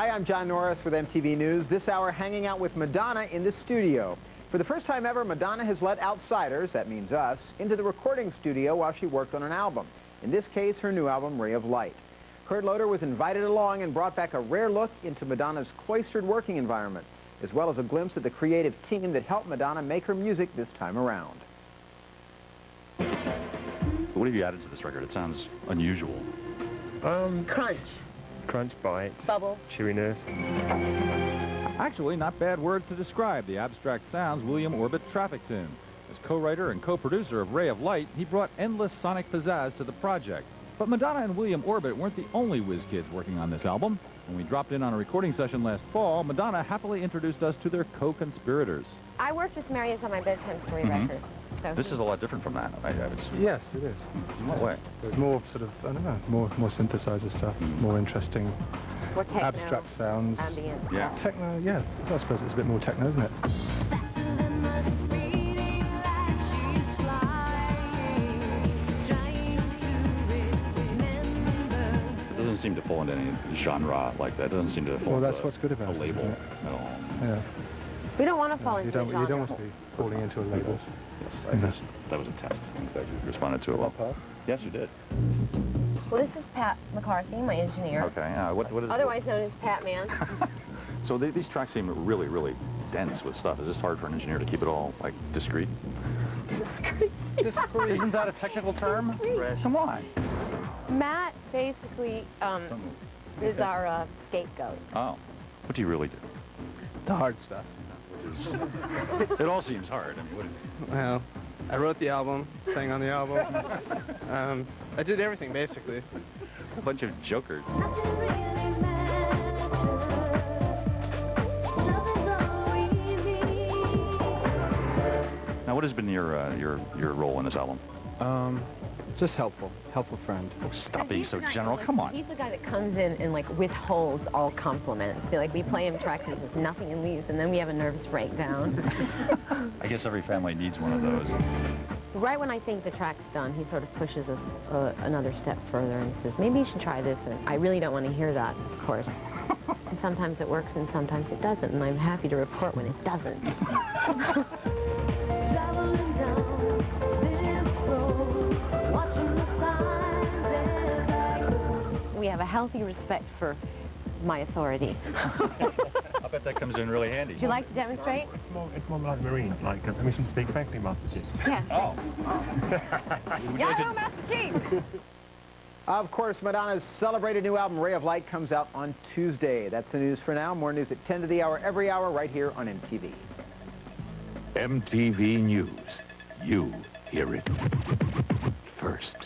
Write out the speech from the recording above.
Hi, I'm John Norris with MTV News. This hour hanging out with Madonna in the studio. For the first time ever, Madonna has let outsiders, that means us, into the recording studio while she worked on an album. In this case, her new album, Ray of Light. Kurt Loder was invited along and brought back a rare look into Madonna's cloistered working environment, as well as a glimpse at the creative team that helped Madonna make her music this time around. What have you added to this record? It sounds unusual. Crunch. Crunch, bite, Bubble. chewiness. Actually, not bad words to describe the abstract sounds William Orbit traffic tuned. As co-writer and co-producer of Ray of Light, he brought endless sonic pizzazz to the project. But Madonna and William Orbit weren't the only whiz kids working on this album. When we dropped in on a recording session last fall, Madonna happily introduced us to their co-conspirators. I worked with Marius on my Bedtime Story record. So This is a lot different from that. Yes, it is. In what way? There's more sort of, I don't know, more synthesizer stuff, more interesting, more techno, abstract sounds. ambient. Yeah. Techno, yeah. I suppose it's a bit more techno, isn't it? It doesn't seem to fall into any genre like that. It doesn't seem to fall Well, that's into what's good about a it, label isn't it? at all. Yeah. We don't want to fall You into a don't genre. want to be falling into a label. Yes, that was a test. You responded to it well. Yes, you did. Well, this is Pat McCarthy, my engineer. Okay. What is Otherwise known as Pat Man. So these tracks seem really, really dense with stuff. Is this hard for an engineer to keep it all, like, discreet? Discreet. Isn't that a technical term? Come on. Matt basically is our scapegoat. Oh. What do you really do? The hard stuff. It all seems hard. I mean, Well, I wrote the album, sang on the album. I did everything, basically. a bunch of jokers. Now, what has been your role in this album? Just helpful friend. Oh, stop being so general. Come on. He's the guy that comes in and like withholds all compliments. So, like we play him tracks and he says nothing and leaves, and then we have a nervous breakdown. I guess every family needs one of those. Right when I think the track's done, he sort of pushes us another step further and says, maybe you should try this. And I really don't want to hear that, of course. And sometimes it works and sometimes it doesn't, and I'm happy to report when it doesn't. We have a healthy respect for my authority. I bet that comes in really handy. Would you like to demonstrate? It's more like Marine, like permission to speak frankly, Master Chief. Yeah. Oh. Yeah, no, Master Chief! Of course, Madonna's celebrated new album, Ray of Light, comes out on Tuesday. That's the news for now. More news at 10 to the hour every hour right here on MTV. MTV News. You hear it first.